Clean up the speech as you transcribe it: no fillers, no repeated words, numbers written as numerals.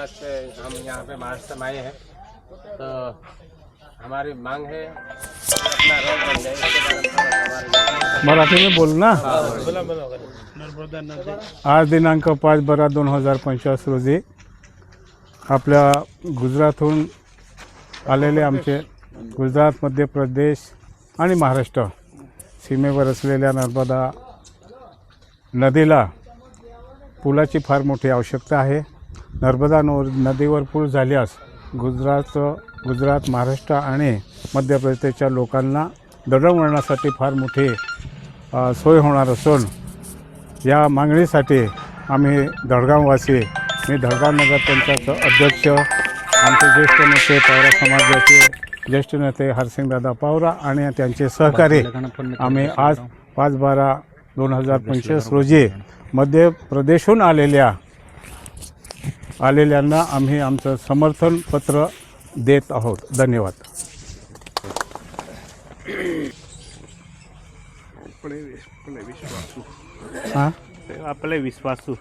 से हम यहाँ पे महाराष्ट्र में आए हैं, तो हमारी मांग है कि अपना रोड बन जाए। इसके कारण हमारे मराठी में बोलना। बोला आज दिनांक 5/12/2025 रोजी आपल्या गुजरातहून आलेले आमचे गुजरात, मध्य प्रदेश आणि महाराष्ट्र सीमेवर असलेल्या नर्मदा नदीला पुलाची फार मोठी आवश्यकता आहे। नर्मदा नदीवर पूल झाल्यास गुजरात, महाराष्ट्र आणि मध्य प्रदेशच्या लोकांना दळणवळणासाठी फार मोठी सोय होणार असून या मागणीसाठी आम्ही धडगाववासी, मी धडगाव नगर पंचायत अध्यक्ष, आमचे ज्येष्ठ नेते पवार समाजाचे ज्येष्ठ नेते हरसिंगदादा पवार आणि त्यांचे सहकारी आम्ही आज 5/12/2025 रोजी मध्य प्रदेशहून आलेल्यांना आम्ही आमचं समर्थन पत्र देत आहोत। धन्यवाद। आपले विश्वासू